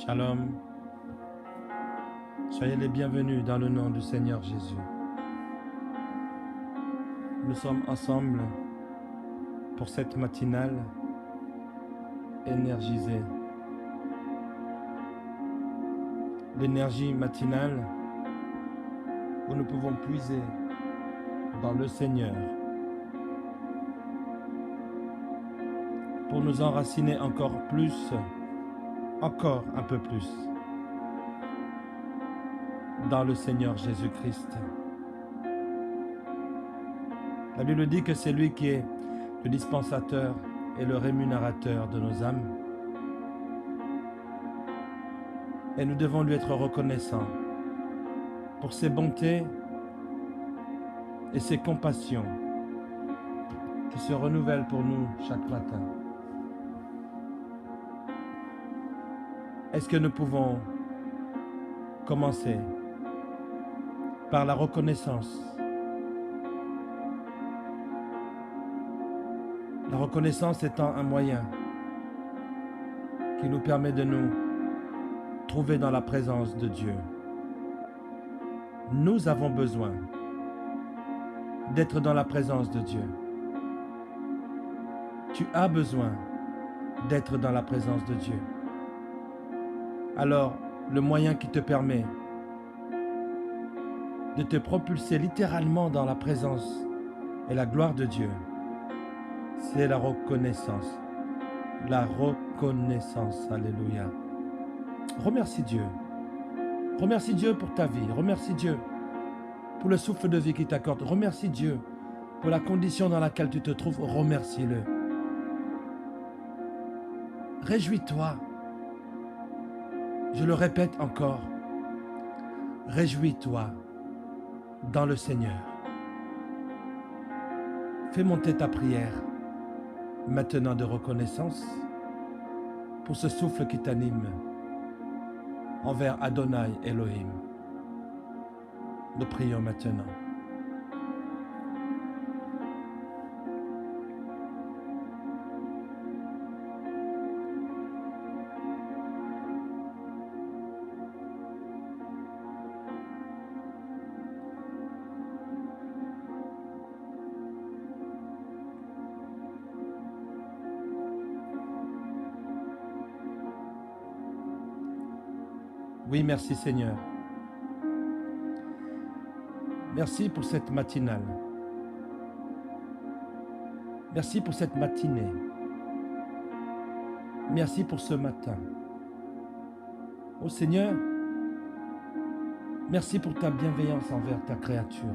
Shalom, soyez les bienvenus dans le nom du Seigneur Jésus. Nous sommes ensemble pour cette matinale énergisée. L'énergie matinale où nous pouvons puiser dans le Seigneur pour nous enraciner encore un peu plus dans le Seigneur Jésus-Christ. La Bible dit que c'est lui qui est le dispensateur et le rémunérateur de nos âmes. Et nous devons lui être reconnaissants pour ses bontés et ses compassions qui se renouvellent pour nous chaque matin. Est-ce que nous pouvons commencer par la reconnaissance? La reconnaissance étant un moyen qui nous permet de nous trouver dans la présence de Dieu. Nous avons besoin d'être dans la présence de Dieu. Tu as besoin d'être dans la présence de Dieu. Alors, le moyen qui te permet de te propulser littéralement dans la présence et la gloire de Dieu, c'est la reconnaissance. La reconnaissance, alléluia. Remercie Dieu. Remercie Dieu pour ta vie. Remercie Dieu pour le souffle de vie qu'il t'accorde. Remercie Dieu pour la condition dans laquelle tu te trouves. Remercie-le. Réjouis-toi. Je le répète encore. Réjouis-toi dans le Seigneur. Fais monter ta prière maintenant de reconnaissance pour ce souffle qui t'anime envers Adonai Elohim. Nous prions maintenant. Oui, merci Seigneur. Merci pour cette matinale. Merci pour cette matinée. Merci pour ce matin. Oh Seigneur, merci pour ta bienveillance envers ta créature.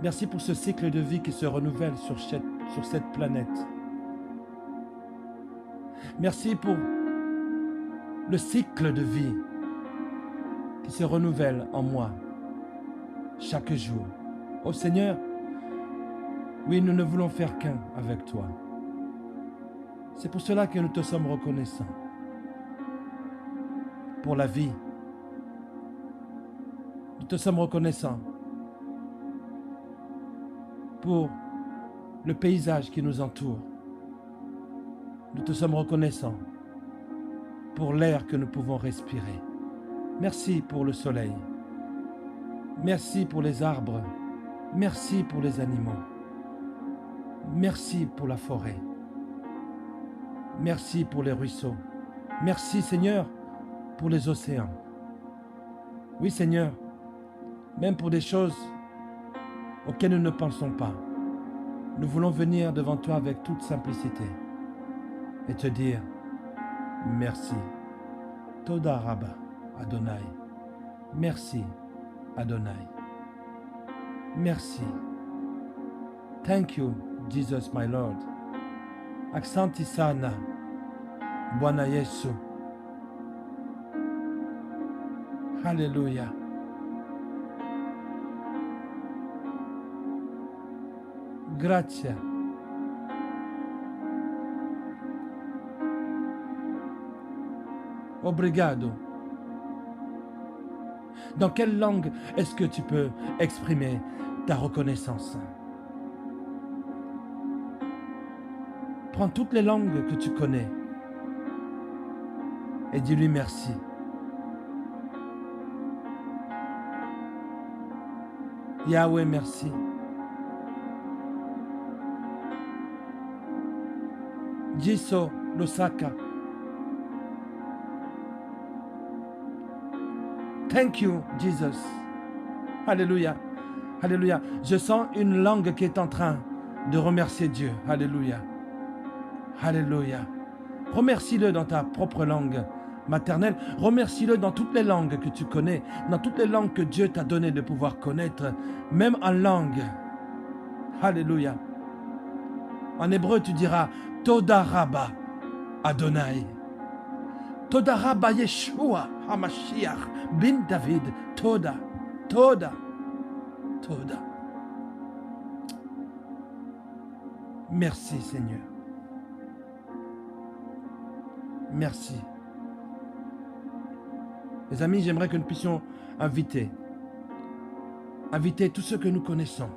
Merci pour ce cycle de vie qui se renouvelle sur cette planète. Merci pour le cycle de vie qui se renouvelle en moi chaque jour. Oh Seigneur, oui, nous ne voulons faire qu'un avec toi. C'est pour cela que nous te sommes reconnaissants pour la vie. Nous te sommes reconnaissants pour le paysage qui nous entoure. Nous te sommes reconnaissants pour l'air que nous pouvons respirer. Merci pour le soleil. Merci pour les arbres. Merci pour les animaux. Merci pour la forêt. Merci pour les ruisseaux. Merci Seigneur pour les océans. Oui Seigneur, même pour des choses auxquelles nous ne pensons pas, nous voulons venir devant toi avec toute simplicité et te dire merci. Toda Rabba Adonai. Merci Adonai. Merci. Thank you, Jesus my Lord. Asante sana, Bwana Yesu. Hallelujah. Grazie. Obrigado. Dans quelle langue est-ce que tu peux exprimer ta reconnaissance? Prends toutes les langues que tu connais et dis-lui merci. Yahweh, merci. Jiso Losaka. Thank you, Jesus. Alléluia. Alléluia. Je sens une langue qui est en train de remercier Dieu. Alléluia. Alléluia. Remercie-le dans ta propre langue maternelle. Remercie-le dans toutes les langues que tu connais, dans toutes les langues que Dieu t'a donné de pouvoir connaître, même en langue. Alléluia. En hébreu, tu diras Toda Rabba Adonai. Toda Rabba Yeshua HaMashiach bin David. Toda, Toda, Toda. Merci Seigneur. Merci. Les amis, j'aimerais que nous puissions inviter tous ceux que nous connaissons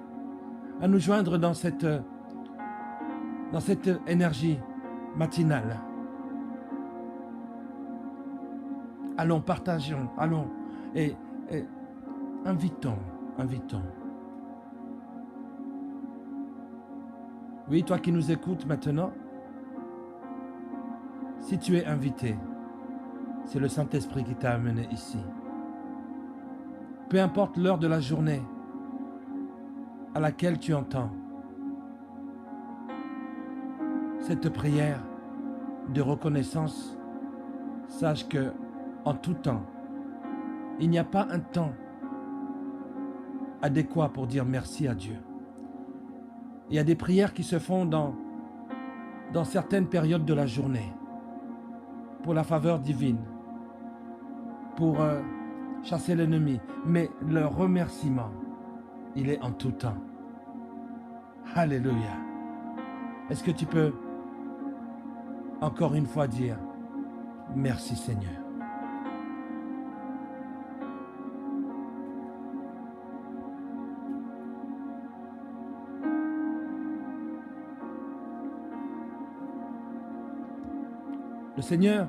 à nous joindre dans cette énergie matinale. Allons, partageons, allons et invitons. Oui, toi qui nous écoutes maintenant, si tu es invité, c'est le Saint-Esprit qui t'a amené ici. Peu importe l'heure de la journée à laquelle tu entends cette prière de reconnaissance, sache que en tout temps, il n'y a pas un temps adéquat pour dire merci à Dieu. Il y a des prières qui se font dans certaines périodes de la journée, pour la faveur divine, pour chasser l'ennemi. Mais le remerciement, il est en tout temps. Alléluia. Est-ce que tu peux encore une fois dire merci Seigneur? Le Seigneur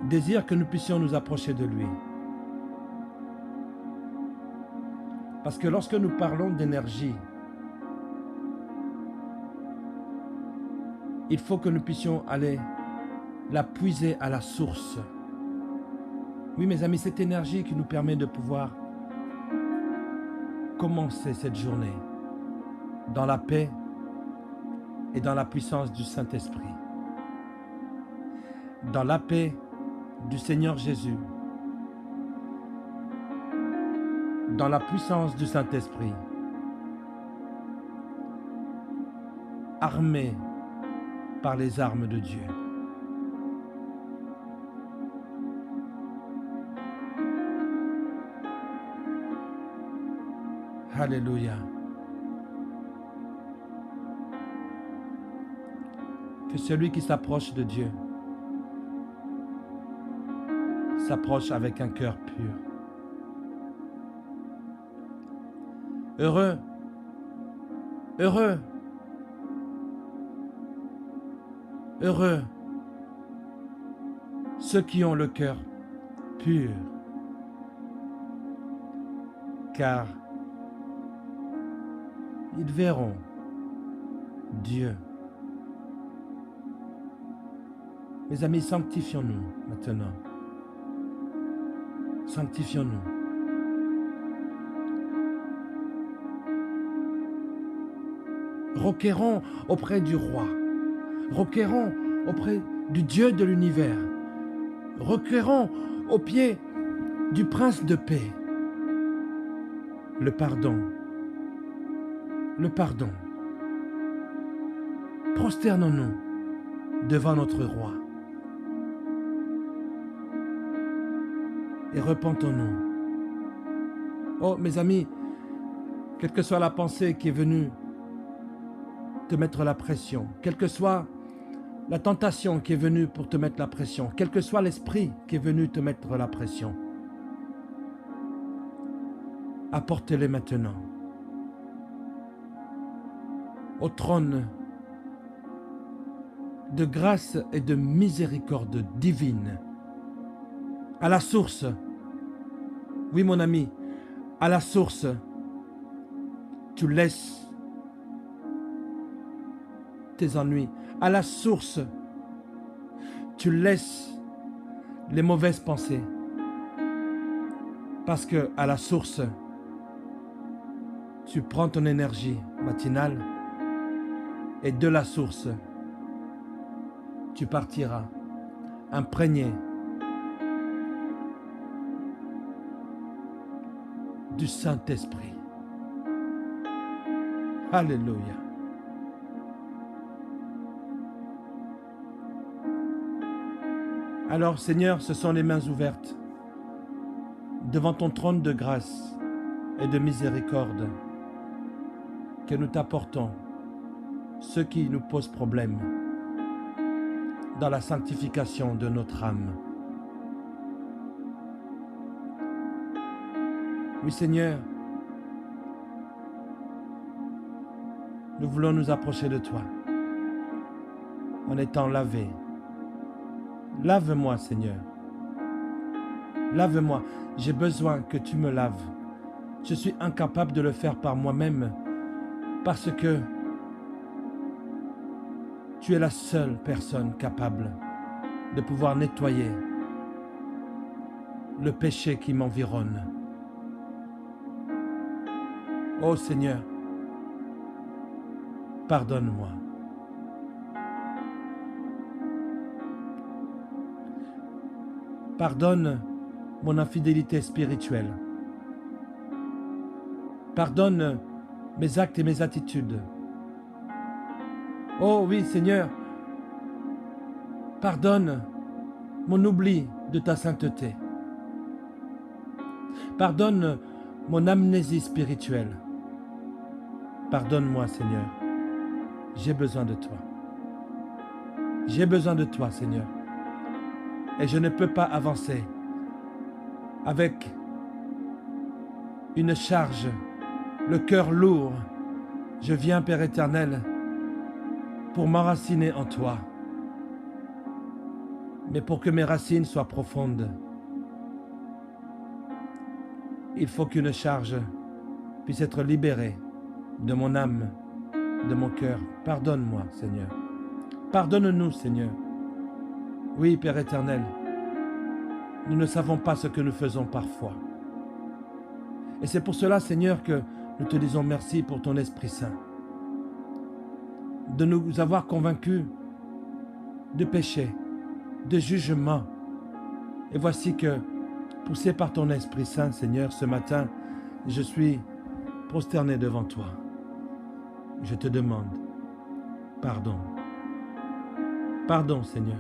désire que nous puissions nous approcher de lui. Parce que lorsque nous parlons d'énergie, il faut que nous puissions aller la puiser à la source. Oui, mes amis, cette énergie qui nous permet de pouvoir commencer cette journée dans la paix et dans la puissance du Saint-Esprit. Dans la paix du Seigneur Jésus, dans la puissance du Saint-Esprit, armé par les armes de Dieu. Alléluia. Que celui qui s'approche de Dieu s'approche avec un cœur pur. Heureux, heureux, heureux ceux qui ont le cœur pur, car ils verront Dieu. Mes amis, sanctifions-nous maintenant. Sanctifions-nous. Requérons auprès du roi. Requérons auprès du Dieu de l'univers. Requérons au pied du prince de paix. Le pardon. Le pardon. Prosternons-nous devant notre roi. Et repentons-nous. Oh, mes amis, quelle que soit la pensée qui est venue te mettre la pression, quelle que soit la tentation qui est venue pour te mettre la pression, quel que soit l'esprit qui est venu te mettre la pression, apportez-les maintenant au trône de grâce et de miséricorde divine. À la source, oui mon ami, à la source, tu laisses tes ennuis. À la source, tu laisses les mauvaises pensées. Parce que à la source, tu prends ton énergie matinale et de la source, tu partiras imprégné du Saint-Esprit. Alléluia. Alors Seigneur, ce sont les mains ouvertes devant ton trône de grâce et de miséricorde que nous t'apportons ce qui nous pose problème dans la sanctification de notre âme. Oui Seigneur, nous voulons nous approcher de toi en étant lavés. Lave-moi Seigneur. Lave-moi. J'ai besoin que tu me laves. Je suis incapable de le faire par moi-même parce que tu es la seule personne capable de pouvoir nettoyer le péché qui m'environne. Oh Seigneur, pardonne-moi. Pardonne mon infidélité spirituelle. Pardonne mes actes et mes attitudes. Oh oui Seigneur, pardonne mon oubli de ta sainteté. Pardonne mon amnésie spirituelle. Pardonne-moi Seigneur, j'ai besoin de toi. J'ai besoin de toi Seigneur. Et je ne peux pas avancer avec une charge, le cœur lourd. Je viens, Père éternel, pour m'enraciner en toi. Mais pour que mes racines soient profondes, il faut qu'une charge puisse être libérée de mon âme, de mon cœur. Pardonne-moi, Seigneur. Pardonne-nous, Seigneur. Oui, Père éternel, nous ne savons pas ce que nous faisons parfois. Et c'est pour cela, Seigneur, que nous te disons merci pour ton Esprit Saint, de nous avoir convaincus de péché, de jugement. Et voici que, poussé par ton Esprit Saint, Seigneur, ce matin, je suis prosterné devant toi. Je te demande pardon. Pardon, Seigneur.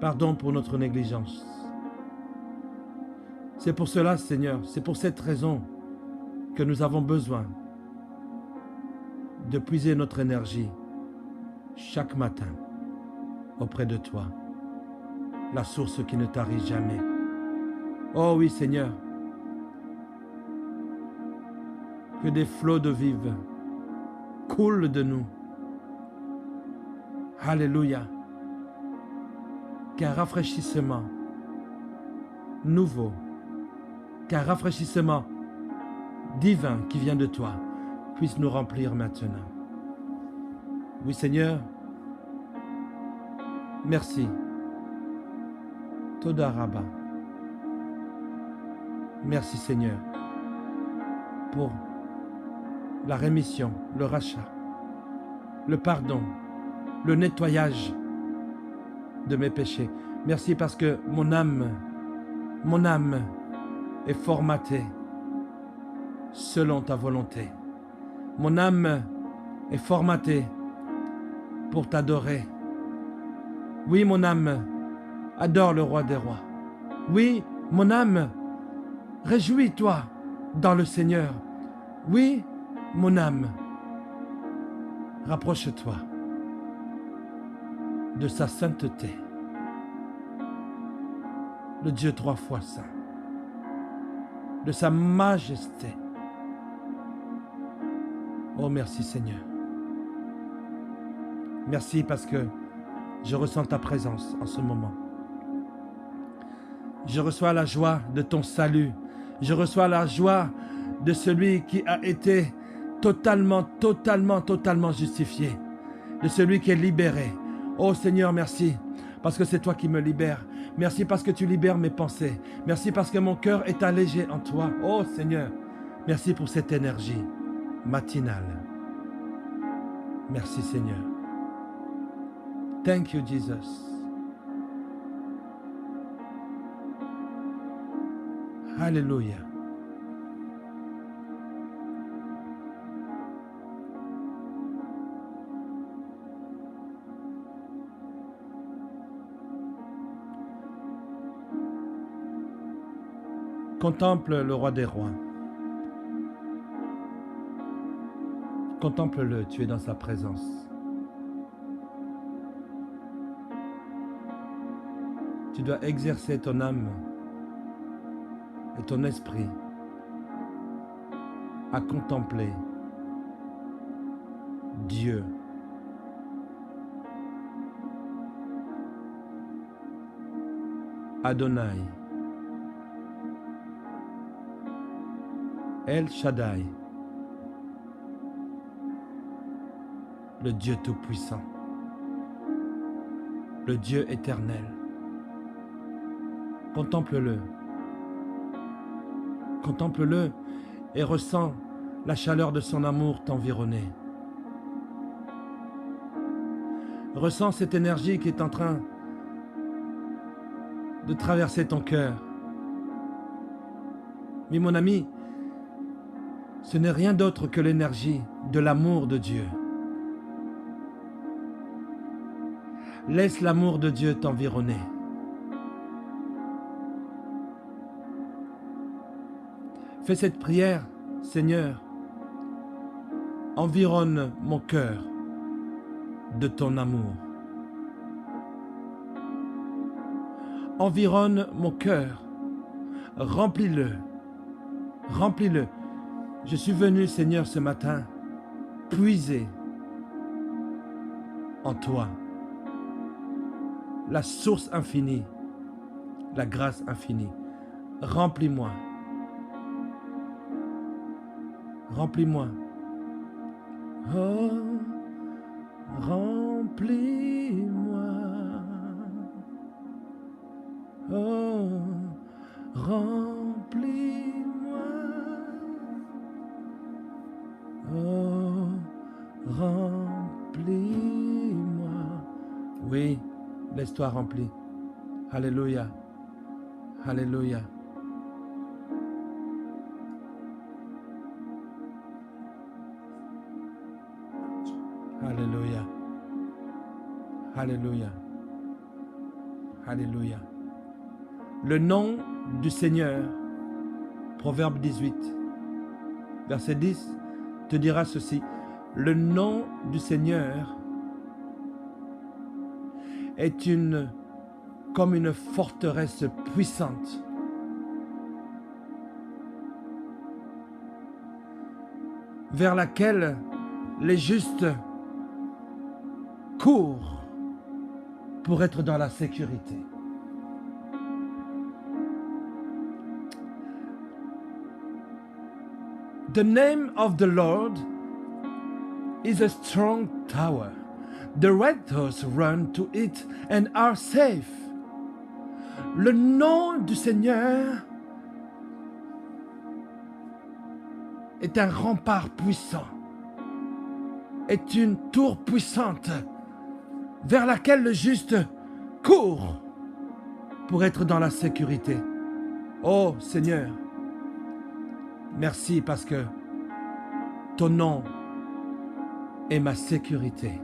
Pardon pour notre négligence. C'est pour cela, Seigneur, c'est pour cette raison que nous avons besoin de puiser notre énergie chaque matin auprès de toi, la source qui ne tarit jamais. Oh oui, Seigneur, que des flots de vive coulent de nous. Alléluia. Qu'un rafraîchissement nouveau, qu'un rafraîchissement divin qui vient de toi puisse nous remplir maintenant. Oui, Seigneur, merci. Toda Rabba. Merci, Seigneur, pour la rémission, le rachat, le pardon, le nettoyage de mes péchés. Merci parce que mon âme est formatée selon ta volonté. Mon âme est formatée pour t'adorer. Oui, mon âme adore le roi des rois. Oui, mon âme, réjouis-toi dans le Seigneur. Oui, mon âme, rapproche-toi de sa sainteté, le Dieu trois fois saint, de sa majesté. Oh, merci Seigneur. Merci parce que je ressens ta présence en ce moment. Je reçois la joie de ton salut. Je reçois la joie de celui qui a été totalement justifié. De celui qui est libéré. Oh Seigneur, merci. Parce que c'est toi qui me libères. Merci parce que tu libères mes pensées. Merci parce que mon cœur est allégé en toi. Oh Seigneur, merci pour cette énergie matinale. Merci Seigneur. Thank you Jesus. Alléluia. Contemple le roi des rois. Contemple-le, tu es dans sa présence. Tu dois exercer ton âme et ton esprit à contempler Dieu. Adonai. El Shaddai. Le Dieu Tout-Puissant. Le Dieu éternel. Contemple-le. Contemple-le et ressens la chaleur de son amour t'environner. Ressens cette énergie qui est en train de traverser ton cœur. Mais mon ami, ce n'est rien d'autre que l'énergie de l'amour de Dieu. Laisse l'amour de Dieu t'environner. Fais cette prière, Seigneur. Environne mon cœur de ton amour. Environne mon cœur. Remplis-le. Remplis-le. Je suis venu, Seigneur, ce matin, puiser en toi la source infinie, la grâce infinie. Remplis-moi. Remplis-moi. Oh, remplis-moi. Oh, remplis-moi. Oh, remplis-moi. Oui, laisse-toi remplir. Alléluia. Alléluia. Alléluia. Alléluia. Alléluia. Le nom du Seigneur, Proverbe 18, verset 10, te dira ceci. Le nom du Seigneur est comme une forteresse puissante. Vers laquelle les justes courent pour être dans la sécurité. The name of the Lord is a strong tower. The righteous run to it and are safe. Le nom du Seigneur est un rempart puissant, est une tour puissante vers laquelle le juste court pour être dans la sécurité. Oh Seigneur, merci parce que ton nom est ma sécurité.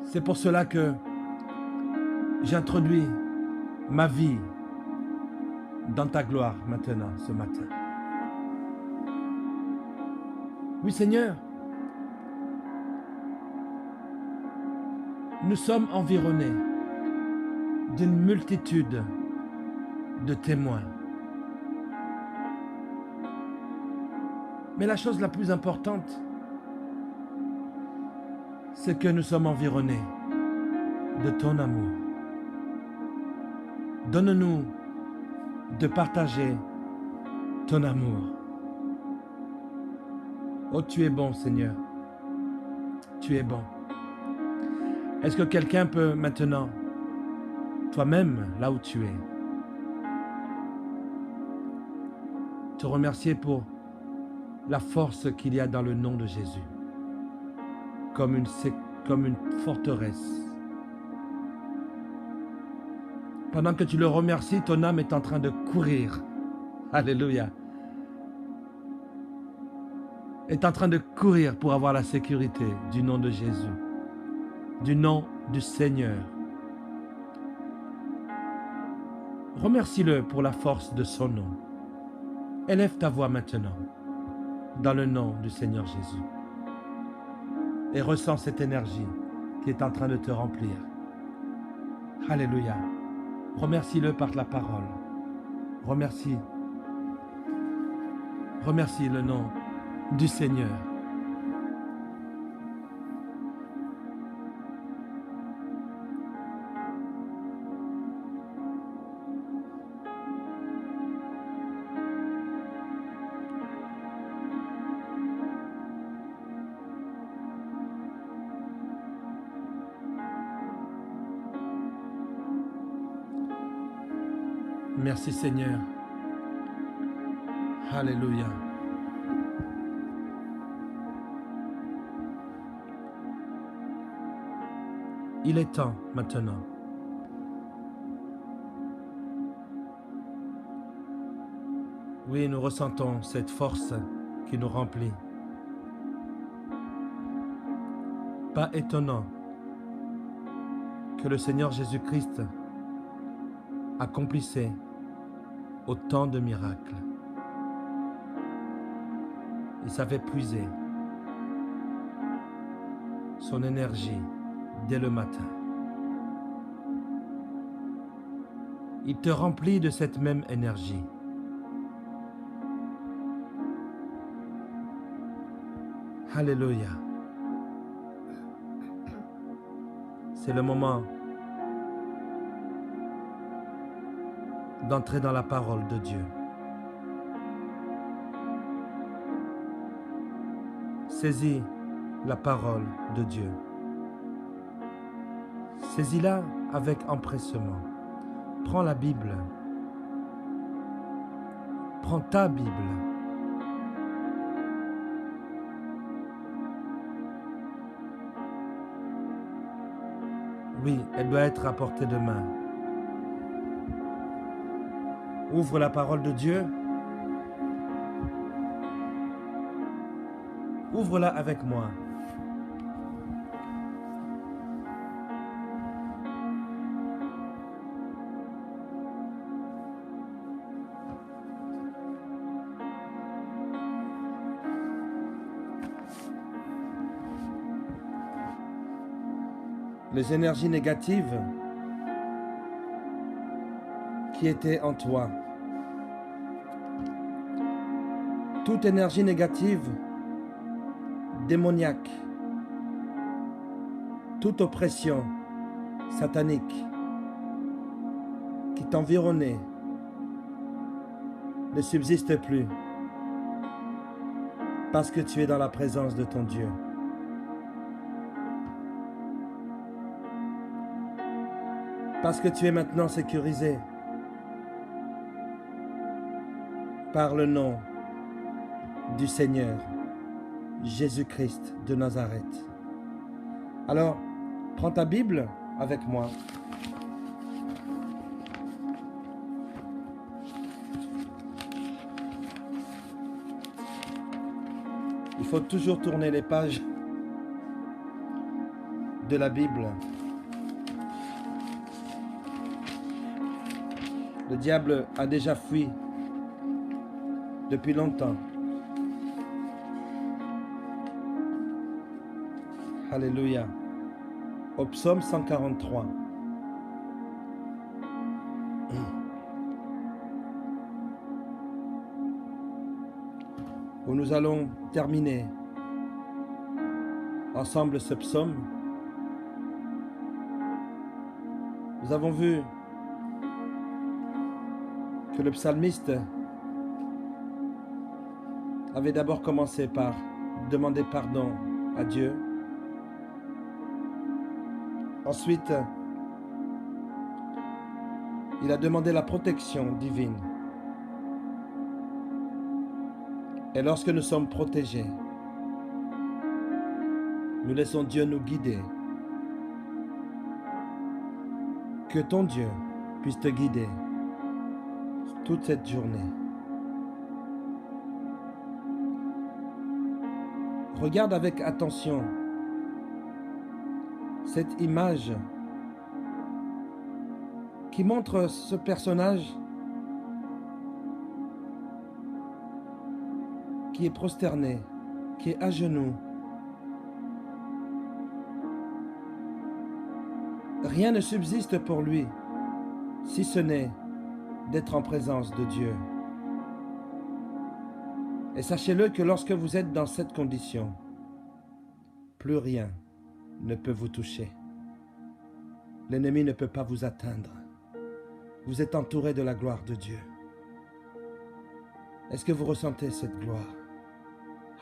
C'est pour cela que j'introduis ma vie dans ta gloire maintenant, ce matin. Oui Seigneur, nous sommes environnés d'une multitude de témoins. Mais la chose la plus importante, c'est que nous sommes environnés de ton amour. Donne-nous de partager ton amour. Oh, tu es bon, Seigneur. Tu es bon. Est-ce que quelqu'un peut maintenant, toi-même, là où tu es, te remercier pour la force qu'il y a dans le nom de Jésus, comme une forteresse. Pendant que tu le remercies, ton âme est en train de courir. Alléluia. Est en train de courir pour avoir la sécurité du nom de Jésus, du nom du Seigneur. Remercie-le pour la force de son nom. Élève ta voix maintenant, dans le nom du Seigneur Jésus. Et ressens cette énergie qui est en train de te remplir. Alléluia. Remercie-le par la parole. Remercie le nom du Seigneur. Merci Seigneur. Alléluia. Il est temps maintenant. Oui, nous ressentons cette force qui nous remplit. Pas étonnant que le Seigneur Jésus-Christ accomplissait autant de miracles. Il savait puiser son énergie dès le matin. Il te remplit de cette même énergie. Alléluia. C'est le moment d'entrer dans la parole de Dieu. Saisis la parole de Dieu. Saisis-la avec empressement. Prends la Bible. Prends ta Bible. Oui, elle doit être à portée de main. Ouvre la parole de Dieu. Ouvre-la avec moi. Les énergies négatives qui étaient en toi. Toute énergie négative, démoniaque, toute oppression satanique qui t'environnait ne subsiste plus parce que tu es dans la présence de ton Dieu. Parce que tu es maintenant sécurisé par le nom du Seigneur Jésus-Christ de Nazareth. Alors, prends ta Bible avec moi. Il faut toujours tourner les pages de la Bible. Le diable a déjà fui depuis longtemps. Alléluia. Au psaume 143. Où nous allons terminer ensemble ce psaume. Nous avons vu que le psalmiste avait d'abord commencé par demander pardon à Dieu. Ensuite, il a demandé la protection divine. Et lorsque nous sommes protégés, nous laissons Dieu nous guider. Que ton Dieu puisse te guider toute cette journée. Regarde avec attention cette image qui montre ce personnage qui est prosterné, qui est à genoux. Rien ne subsiste pour lui, si ce n'est d'être en présence de Dieu. Et sachez-le que lorsque vous êtes dans cette condition, plus rien ne peut vous toucher. L'ennemi ne peut pas vous atteindre. Vous êtes entouré de la gloire de Dieu. Est-ce que vous ressentez cette gloire?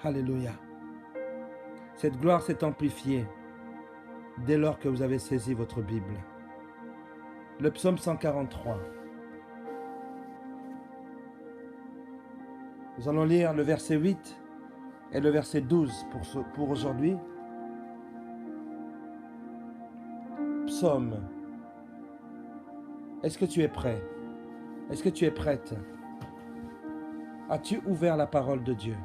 Alléluia. Cette gloire s'est amplifiée dès lors que vous avez saisi votre Bible. Le psaume 143. Nous allons lire le verset 8 et le verset 12 pour aujourd'hui. Psaume. Est-ce que tu es prêt? Est-ce que tu es prête? As-tu ouvert la parole de Dieu?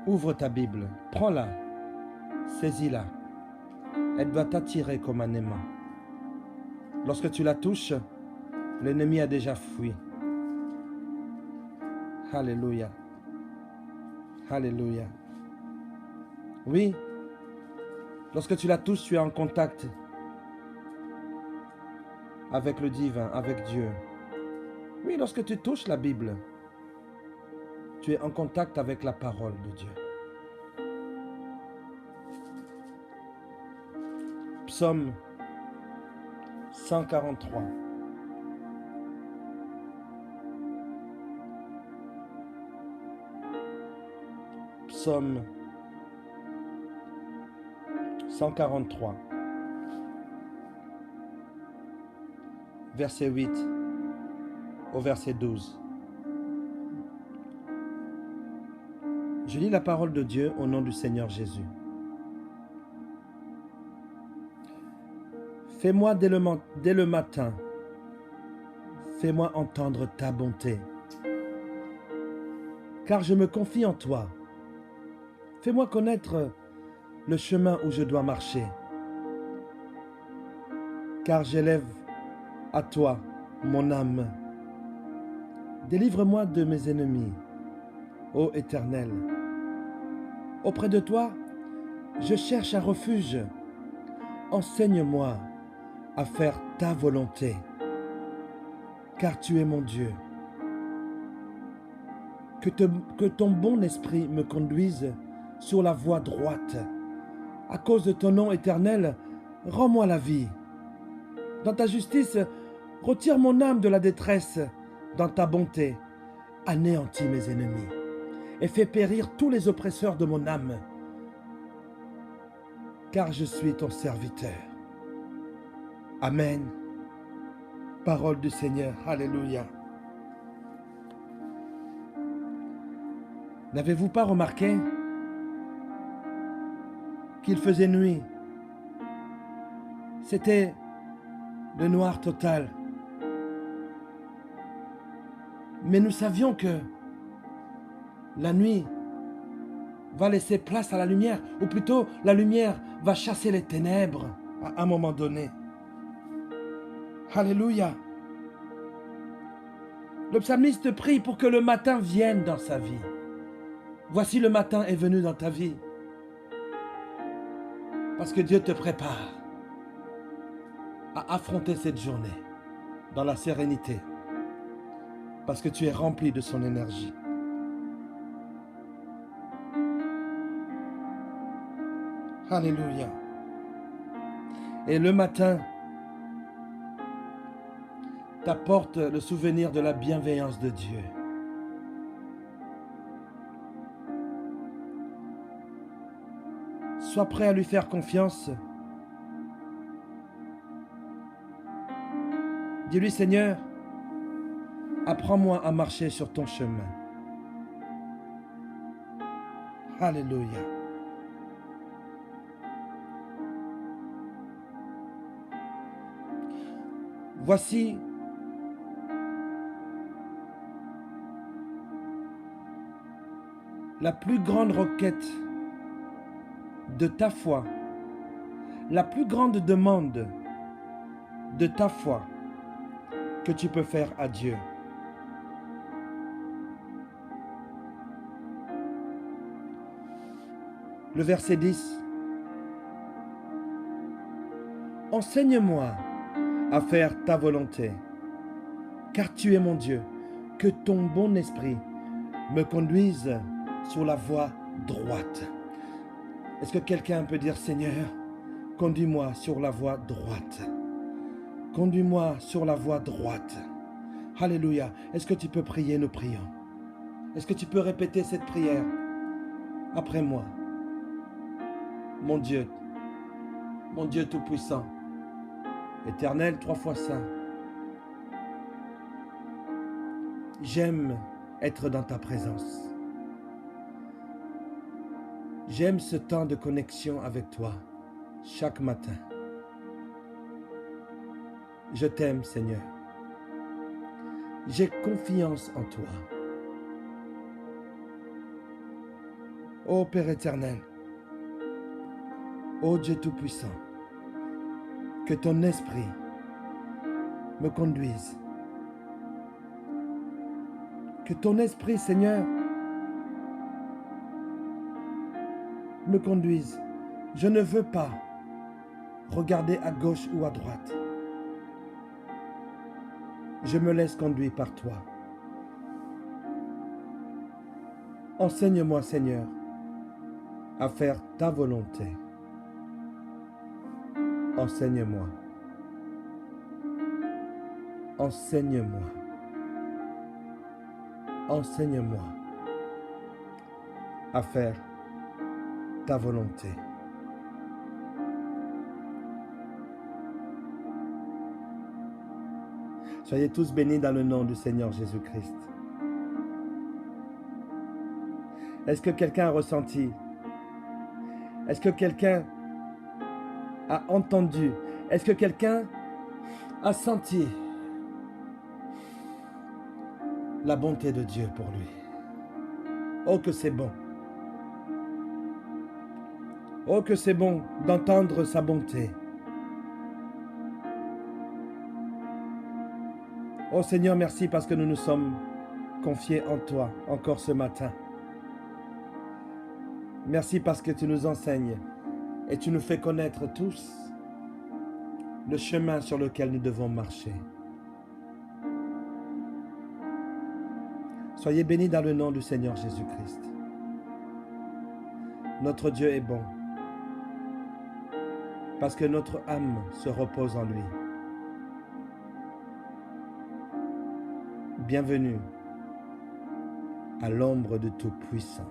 Ouvre ta Bible, prends-la, saisis-la. Elle doit t'attirer comme un aimant. Lorsque tu la touches, l'ennemi a déjà fui. Alléluia. Alléluia. Oui, lorsque tu la touches, tu es en contact avec le divin, avec Dieu. Oui, lorsque tu touches la Bible, tu es en contact avec la parole de Dieu. Psaume 143. Psaume 143. Verset 8 au verset 12. Je lis la parole de Dieu au nom du Seigneur Jésus. Fais-moi dès le matin, fais-moi entendre ta bonté, car je me confie en toi. Fais-moi connaître le chemin où je dois marcher, car j'élève à toi mon âme. Délivre-moi de mes ennemis, ô Éternel. Auprès de toi, je cherche un refuge. Enseigne-moi à faire ta volonté, car tu es mon Dieu. Que ton bon esprit me conduise sur la voie droite. À cause de ton nom éternel, rends-moi la vie. Dans ta justice, retire mon âme de la détresse. Dans ta bonté, anéantis mes ennemis et fais périr tous les oppresseurs de mon âme, car je suis ton serviteur. Amen. Parole du Seigneur. Alléluia. N'avez-vous pas remarqué qu'il faisait nuit? C'était le noir total. Mais nous savions que la nuit va laisser place à la lumière, ou plutôt la lumière va chasser les ténèbres à un moment donné. Alléluia. Le psalmiste prie pour que le matin vienne dans sa vie. Voici le matin est venu dans ta vie. Parce que Dieu te prépare à affronter cette journée dans la sérénité. Parce que tu es rempli de son énergie. Alléluia. Et le matin t'apporte le souvenir de la bienveillance de Dieu. Sois prêt à lui faire confiance. Dis-lui, Seigneur, apprends-moi à marcher sur ton chemin. Alléluia. Voici la plus grande requête de ta foi, la plus grande demande de ta foi que tu peux faire à Dieu. Le verset 10. Enseigne-moi à faire ta volonté, car tu es mon Dieu. Que ton bon esprit me conduise sur la voie droite. Est-ce que quelqu'un peut dire, Seigneur, conduis-moi sur la voie droite. Conduis-moi sur la voie droite. Alléluia. Est-ce que tu peux prier? Nous prions. Est-ce que tu peux répéter cette prière après moi? Mon Dieu Tout-Puissant, Éternel, 3 fois saint, j'aime être dans ta présence. J'aime ce temps de connexion avec toi chaque matin. Je t'aime, Seigneur. J'ai confiance en toi. Ô Père éternel, ô Dieu Tout-Puissant, que ton esprit me conduise. Que ton esprit, Seigneur, me conduise. Je ne veux pas regarder à gauche ou à droite. Je me laisse conduire par toi. Enseigne-moi, Seigneur, à faire ta volonté. Enseigne-moi. Enseigne-moi. Enseigne-moi à faire ta volonté. Soyez tous bénis dans le nom du Seigneur Jésus-Christ. Est-ce que quelqu'un a ressenti? Est-ce que quelqu'un a entendu? Est-ce que quelqu'un a senti la bonté de Dieu pour lui? Oh, que c'est bon! Oh, que c'est bon d'entendre sa bonté. Oh Seigneur, merci parce que nous nous sommes confiés en toi encore ce matin. Merci parce que tu nous enseignes et tu nous fais connaître tous le chemin sur lequel nous devons marcher. Soyez bénis dans le nom du Seigneur Jésus-Christ. Notre Dieu est bon parce que notre âme se repose en lui. Bienvenue à l'ombre du Tout-Puissant.